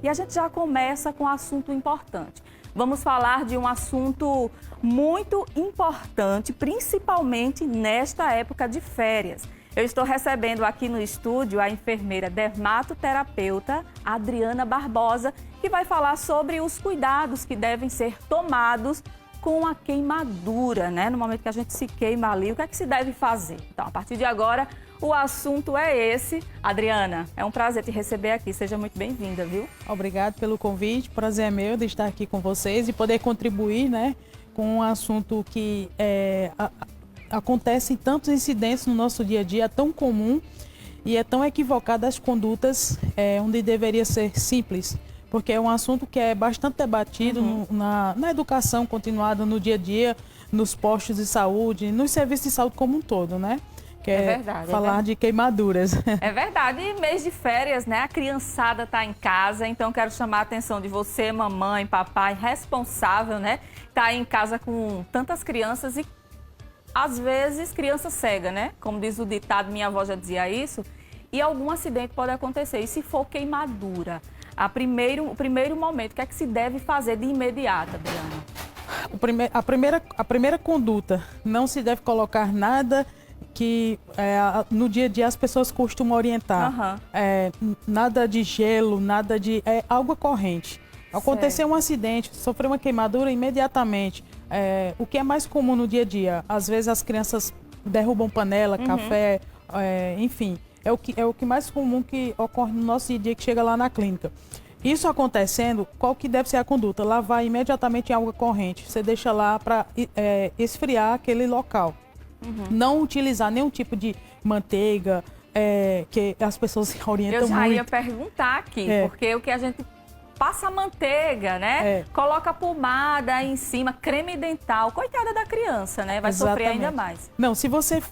E a gente já começa com um assunto importante. Vamos falar de um assunto muito importante, principalmente nesta época de férias. Eu estou recebendo aqui no estúdio a enfermeira dermatoterapeuta Adriana Barbosa, que vai falar sobre os cuidados que devem ser tomados com a queimadura, né? No momento que a gente se queima ali, o que é que se deve fazer? Então, a partir de agora, o assunto é esse. Adriana, é um prazer te receber aqui. Seja muito bem-vinda, viu? Obrigada pelo convite. Prazer é meu de estar aqui com vocês e poder contribuir, né, com um assunto que acontece tantos incidentes no nosso dia a dia, é tão comum e é tão equivocada as condutas, onde deveria ser simples. Porque é um assunto que é bastante debatido na educação continuada, no dia a dia, nos postos de saúde, nos serviços de saúde como um todo, né? Que é verdade, falar de queimaduras. É verdade, e mês de férias, né? A criançada está em casa, então quero chamar a atenção de você, mamãe, papai, responsável, né? Tá em casa com tantas crianças e, às vezes, criança cega, né? Como diz o ditado, minha avó já dizia isso, e algum acidente pode acontecer. E se for queimadura? O primeiro momento, o que é que se deve fazer de imediato, Adriana? A primeira conduta, não se deve colocar nada que no dia a dia as pessoas costumam orientar. Nada de gelo, nada de... água corrente. Aconteceu um acidente, sofreu uma queimadura imediatamente. O que é mais comum no dia a dia? Às vezes as crianças derrubam panela, café, enfim... É o que mais comum que ocorre no nosso dia a dia que chega lá na clínica. Isso acontecendo, qual que deve ser a conduta? Lavar imediatamente em água corrente. Você deixa lá para esfriar aquele local. Não utilizar nenhum tipo de manteiga, que as pessoas se orientam muito. Eu já ia perguntar aqui, porque o que a gente passa manteiga, né? Coloca pomada em cima, creme dental. Coitada da criança, né? Vai sofrer ainda mais. Não, se você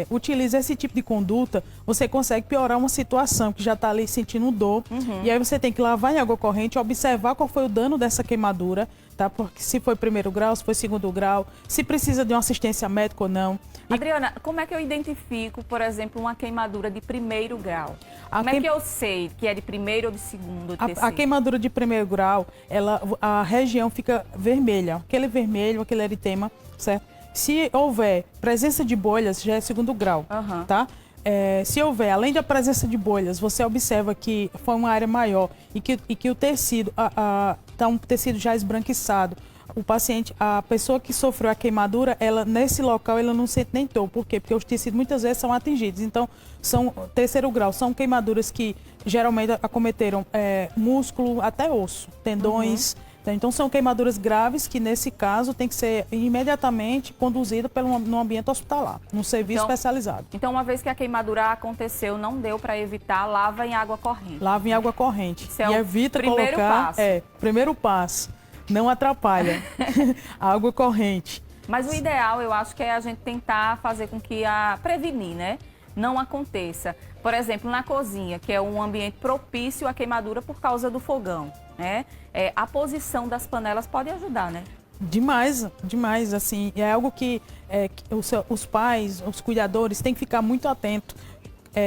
utiliza esse tipo de conduta, você consegue piorar uma situação que já está ali sentindo dor. E aí você tem que lavar em água corrente, observar qual foi o dano dessa queimadura, tá? Porque se foi primeiro grau, se foi segundo grau, se precisa de uma assistência médica ou não. Adriana, como é que eu identifico, por exemplo, uma queimadura de primeiro grau? Como é que eu sei que é de primeiro ou de segundo ou de terceiro? A queimadura de primeiro grau, a região fica vermelha, aquele vermelho, aquele eritema, certo? Se houver presença de bolhas, já é segundo grau, tá? Se houver, além da presença de bolhas, você observa que foi uma área maior e que o tecido está um tecido já esbranquiçado, o paciente, a pessoa que sofreu a queimadura, nesse local ela não sente nem dor. Por quê? Porque os tecidos muitas vezes são atingidos. Então, são terceiro grau, são queimaduras que geralmente acometeram músculo até osso, tendões. Então, são queimaduras graves que, nesse caso, tem que ser imediatamente conduzida num ambiente hospitalar, num serviço especializado. Então, uma vez que a queimadura aconteceu, não deu para evitar, lava em água corrente. Lava em água corrente. Isso é evita primeiro colocar... passo. Primeiro passo. Não atrapalha. A água corrente. Mas o ideal, eu acho que é a gente tentar fazer com que prevenir, né? Não aconteça. Por exemplo, na cozinha, que é um ambiente propício à queimadura por causa do fogão, né? A posição das panelas pode ajudar, né? Demais, demais, assim. É algo que os pais, os cuidadores têm que ficar muito atentos.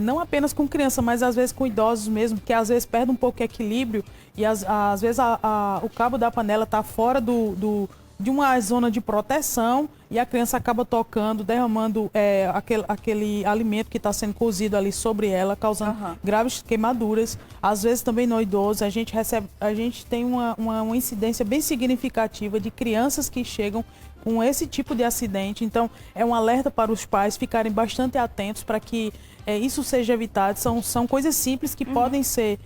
Não apenas com criança, mas às vezes com idosos mesmo, que às vezes perde um pouco o equilíbrio e às vezes o cabo da panela está fora de uma zona de proteção e a criança acaba tocando, derramando aquele alimento que está sendo cozido ali sobre ela, causando graves queimaduras. Às vezes também no idoso, a gente tem uma incidência bem significativa de crianças que chegam com esse tipo de acidente. Então, é um alerta para os pais ficarem bastante atentos para que isso seja evitado. São coisas simples que podem ser,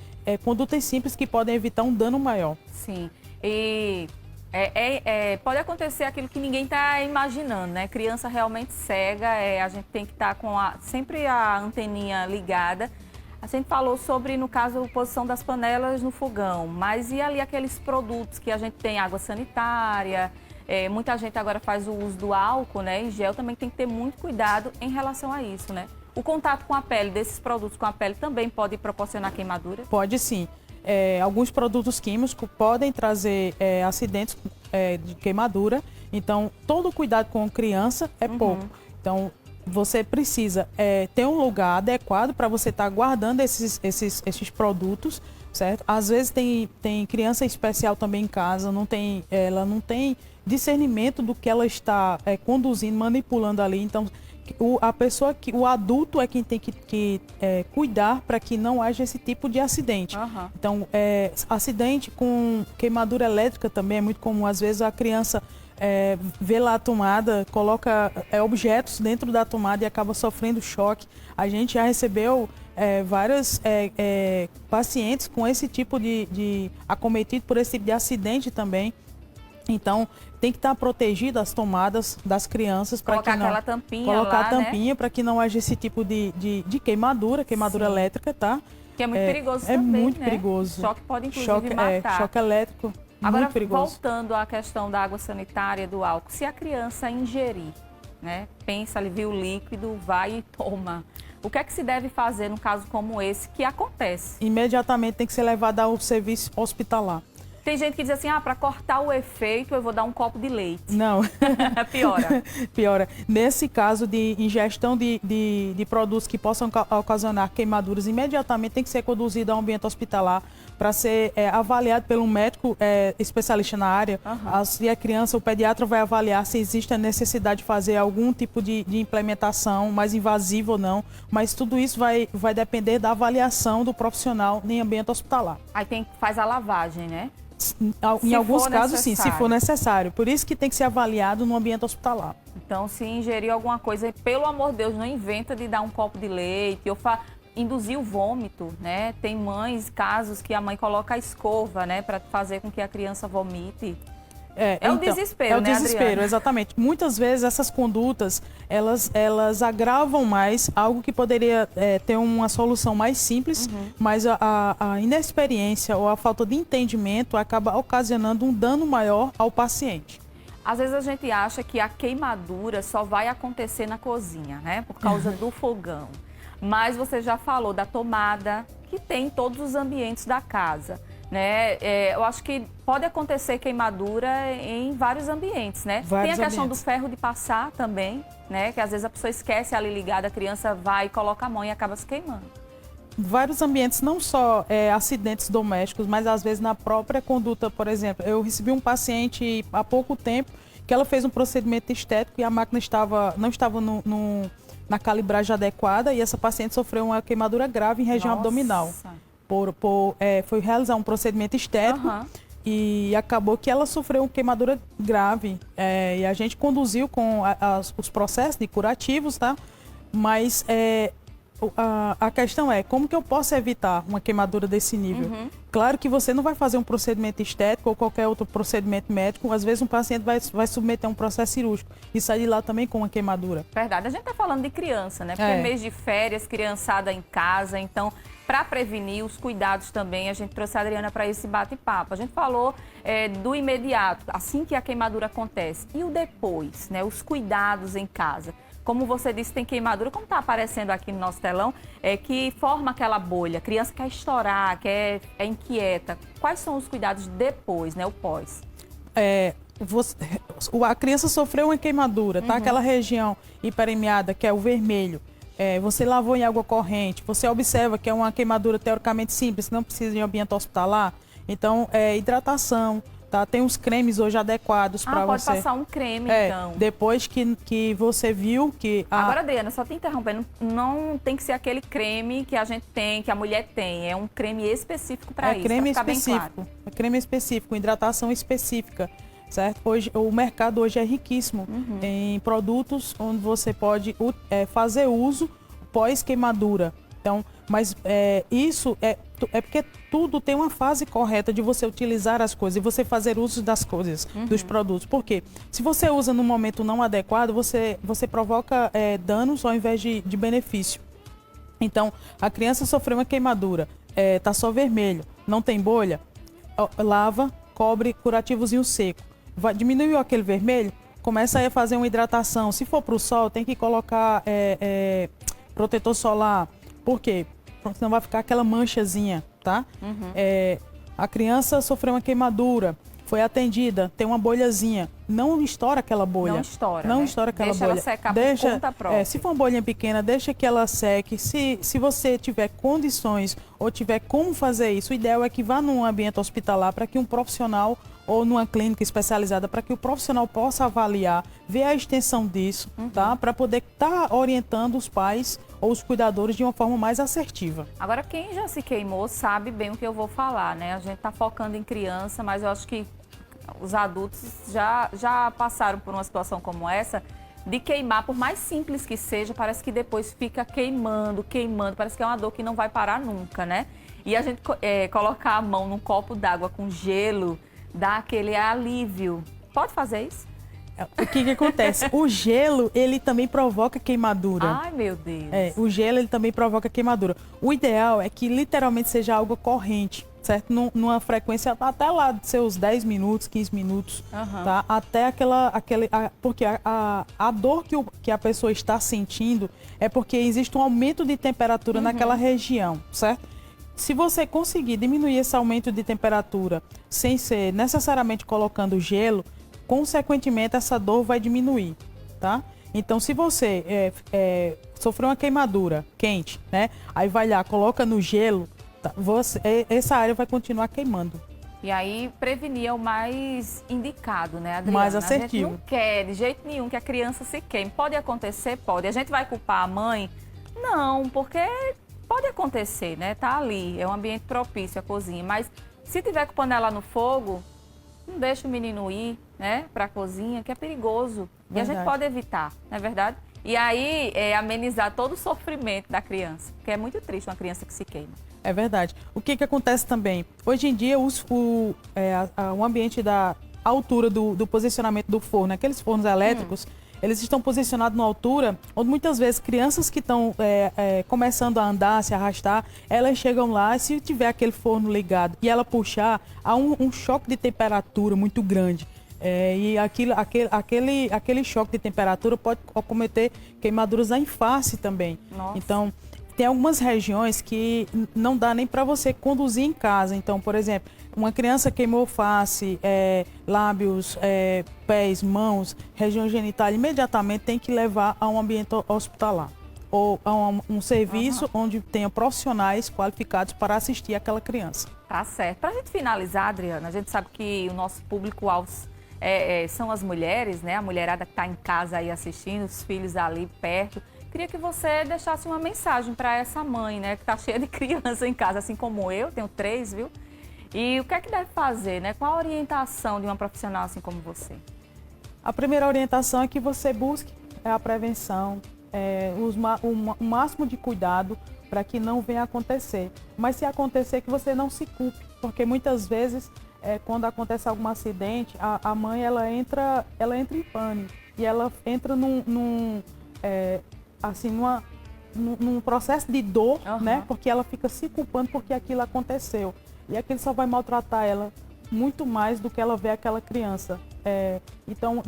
condutas simples que podem evitar um dano maior. Sim, e pode acontecer aquilo que ninguém está imaginando, né? Criança realmente cega, a gente tem que estar com sempre a anteninha ligada. A gente falou sobre, no caso, a posição das panelas no fogão, mas e ali aqueles produtos que a gente tem, água sanitária, muita gente agora faz o uso do álcool, né? Em gel, também tem que ter muito cuidado em relação a isso, né? O contato com a pele, desses produtos com a pele, também pode proporcionar queimadura? Pode sim. Alguns produtos químicos podem trazer acidentes de queimadura. Então, todo cuidado com criança é pouco. Então, você precisa ter um lugar adequado para você estar guardando esses produtos, certo? Às vezes tem criança especial também em casa, ela não tem discernimento do que ela está conduzindo, manipulando ali. Então, o adulto é quem tem que cuidar para que não haja esse tipo de acidente. Uhum. Então, acidente com queimadura elétrica também é muito comum. Às vezes a criança vê lá a tomada, coloca objetos dentro da tomada e acaba sofrendo choque. A gente já recebeu vários pacientes com esse tipo de acometido por esse tipo de acidente também. Então, tem que estar protegida as tomadas das crianças para que não... Colocar aquela tampinha Colocar lá, a tampinha, né? para que não haja esse tipo de queimadura Sim. elétrica, tá? Que é muito perigoso também, muito né? perigoso. Choque pode, inclusive, matar. Choque elétrico, Agora, muito perigoso. voltando à questão da água sanitária, do álcool, se a criança ingerir, né? Pensa ali, viu o líquido, vai e toma. O que é que se deve fazer num caso como esse, que acontece? Imediatamente tem que ser levado ao serviço hospitalar. Tem gente que diz assim, para cortar o efeito, eu vou dar um copo de leite. Não. Piora. Piora. Nesse caso de ingestão de produtos que possam ocasionar queimaduras, imediatamente tem que ser conduzido ao ambiente hospitalar para ser avaliado pelo médico especialista na área. Uhum. Se a criança, o pediatra vai avaliar se existe a necessidade de fazer algum tipo de implementação mais invasiva ou não, mas tudo isso vai depender da avaliação do profissional em ambiente hospitalar. Aí faz a lavagem, né? Em alguns casos, sim, se for necessário. Por isso que tem que ser avaliado no ambiente hospitalar. Então, se ingerir alguma coisa, pelo amor de Deus, não inventa de dar um copo de leite ou induzir o vômito, né? Tem casos que a mãe coloca a escova, né, para fazer com que a criança vomite. Então, o desespero, né, né, desespero, Adriana? exatamente. Muitas vezes essas condutas, elas agravam mais algo que poderia ter uma solução mais simples, mas a inexperiência ou a falta de entendimento acaba ocasionando um dano maior ao paciente. Às vezes a gente acha que a queimadura só vai acontecer na cozinha, né, por causa do fogão. Mas você já falou da tomada, que tem em todos os ambientes da casa. Né? Eu acho que pode acontecer queimadura em vários ambientes, né? Tem a questão do ferro de passar também, né? Que às vezes a pessoa esquece ali ligada, a criança vai e coloca a mão e acaba se queimando. Vários ambientes, não só acidentes domésticos, mas às vezes na própria conduta, por exemplo. Eu recebi um paciente há pouco tempo que ela fez um procedimento estético e a máquina não estava na calibragem adequada e essa paciente sofreu uma queimadura grave em região abdominal. Foi realizar um procedimento estético e acabou que ela sofreu uma queimadura grave. E a gente conduziu com os processos de curativos, tá? Mas a questão é, como que eu posso evitar uma queimadura desse nível? Claro que você não vai fazer um procedimento estético ou qualquer outro procedimento médico. Às vezes um paciente vai submeter a um processo cirúrgico e sair lá também com uma queimadura. Verdade. A gente está falando de criança, né? Porque mês de férias, criançada em casa, então... Para prevenir os cuidados também, a gente trouxe a Adriana para esse bate-papo. A gente falou do imediato, assim que a queimadura acontece. E o depois, né? Os cuidados em casa. Como você disse, tem queimadura, como está aparecendo aqui no nosso telão, que forma aquela bolha. A criança quer estourar, é inquieta. Quais são os cuidados depois, né? O pós? A criança sofreu uma queimadura, tá? Aquela região hiperemiada, que é o vermelho. Você lavou em água corrente, você observa que é uma queimadura teoricamente simples, não precisa de ambiente hospitalar. Então, hidratação, tá? Tem uns cremes hoje adequados para você. Pode passar um creme, então. Depois que você viu que... Agora, Adriana, só te interrompendo, não tem que ser aquele creme que a gente tem, que a mulher tem. É um creme específico para isso, creme pra ficar específico, bem claro. É creme específico, hidratação específica. Certo? O mercado hoje é riquíssimo em produtos onde você pode fazer uso pós-queimadura. Então, mas isso é porque tudo tem uma fase correta de você utilizar as coisas e você fazer uso das coisas, dos produtos. Por quê? Se você usa no momento não adequado, você provoca danos ao invés de benefício. Então, a criança sofreu uma queimadura, tá só vermelho, não tem bolha, lava, cobre curativozinho seco. Diminuiu aquele vermelho, começa a fazer uma hidratação. Se for para o sol, tem que colocar protetor solar. Por quê? Senão vai ficar aquela manchazinha, tá? A criança sofreu uma queimadura, foi atendida, tem uma bolhazinha. não estoura aquela bolha. Não estoura, Não né? estoura aquela deixa bolha. Ela secar por conta própria. Se for uma bolinha pequena, deixa que ela seque. Se você tiver condições ou tiver como fazer isso, o ideal é que vá num ambiente hospitalar para que um profissional ou numa clínica especializada, para que o profissional possa avaliar, ver a extensão disso, tá? Para poder estar orientando os pais ou os cuidadores de uma forma mais assertiva. Agora, quem já se queimou sabe bem o que eu vou falar, né? A gente está focando em criança, mas eu acho que os adultos já passaram por uma situação como essa, de queimar, por mais simples que seja, parece que depois fica queimando, parece que é uma dor que não vai parar nunca, né? E a gente colocar a mão num copo d'água com gelo, dá aquele alívio. Pode fazer isso? O que acontece? O gelo, ele também provoca queimadura. Ai, meu Deus. O gelo, ele também provoca queimadura. O ideal é que literalmente seja algo corrente, certo? Numa frequência até lá de seus 10 minutos, 15 minutos, tá? Até porque a dor que a pessoa está sentindo é porque existe um aumento de temperatura naquela região, certo? Se você conseguir diminuir esse aumento de temperatura sem ser necessariamente colocando gelo, consequentemente essa dor vai diminuir, tá? Então, se você sofreu uma queimadura quente, né? Aí vai lá, coloca no gelo, tá? Essa área vai continuar queimando. E aí, prevenir é o mais indicado, né, Adriana? Mais assertivo. A gente não quer de jeito nenhum que a criança se queime. Pode acontecer? Pode. A gente vai culpar a mãe? Não, porque pode acontecer, né? Tá ali, é um ambiente propício, a cozinha. Mas se tiver com panela no fogo, não deixa o menino ir, né, para a cozinha, que é perigoso. Verdade. E a gente pode evitar, não é verdade? E aí, amenizar todo o sofrimento da criança, porque é muito triste uma criança que se queima. É verdade. O que acontece também? Hoje em dia, o ambiente da altura do posicionamento do forno, aqueles fornos elétricos, eles estão posicionados numa altura onde muitas vezes crianças que estão começando a andar, se arrastar, elas chegam lá e se tiver aquele forno ligado e ela puxar, há um choque de temperatura muito grande. E aquele choque de temperatura pode cometer queimaduras em face também. Nossa. Então, tem algumas regiões que não dá nem para você conduzir em casa. Então, por exemplo, uma criança queimou face, lábios, pés, mãos, região genital, imediatamente tem que levar a um ambiente hospitalar ou a um serviço onde tenha profissionais qualificados para assistir aquela criança. Tá certo. Para a gente finalizar, Adriana, a gente sabe que o nosso público-alvo são as mulheres, né? A mulherada que está em casa aí assistindo, os filhos ali perto. Queria que você deixasse uma mensagem para essa mãe, né? Que está cheia de criança em casa, assim como eu, tenho 3, viu? E o que é que deve fazer, né? Qual a orientação de uma profissional assim como você? A primeira orientação é que você busque a prevenção, o máximo de cuidado para que não venha a acontecer. Mas se acontecer, que você não se culpe, porque muitas vezes, quando acontece algum acidente, a mãe ela entra em pânico e ela entra num processo de dor, né? Porque ela fica se culpando porque aquilo aconteceu. E aquilo só vai maltratar ela muito mais do que ela vê aquela criança. Então,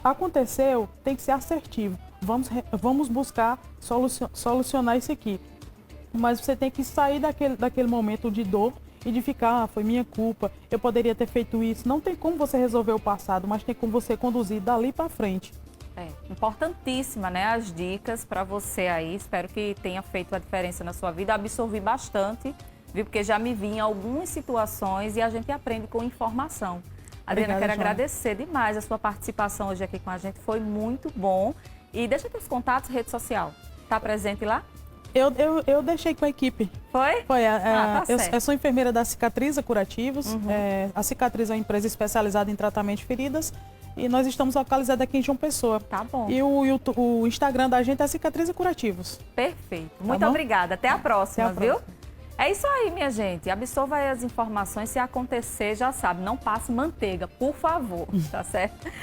aconteceu, tem que ser assertivo. Vamos buscar solucionar isso aqui. Mas você tem que sair daquele momento de dor e de ficar, foi minha culpa, eu poderia ter feito isso. Não tem como você resolver o passado, mas tem como você conduzir dali para frente. Importantíssima, né? As dicas para você aí. Espero que tenha feito a diferença na sua vida. Absorvi bastante, viu? Porque já me vi em algumas situações e a gente aprende com informação. Adriana, quero agradecer demais a sua participação hoje aqui com a gente. Foi muito bom. E deixa teus contatos, rede social. Tá presente lá? Eu deixei com a equipe. Foi? Foi. Tá certo. Eu sou enfermeira da Cicatriza Curativos. A Cicatriza é uma empresa especializada em tratamento de feridas. E nós estamos localizados aqui em João Pessoa. Tá bom. E o Instagram da gente é Cicatriza Curativos. Perfeito. Muito obrigada. Até a próxima, viu? Próxima. É isso aí, minha gente. Absorva aí as informações. Se acontecer, já sabe, não passe manteiga, por favor. Tá certo?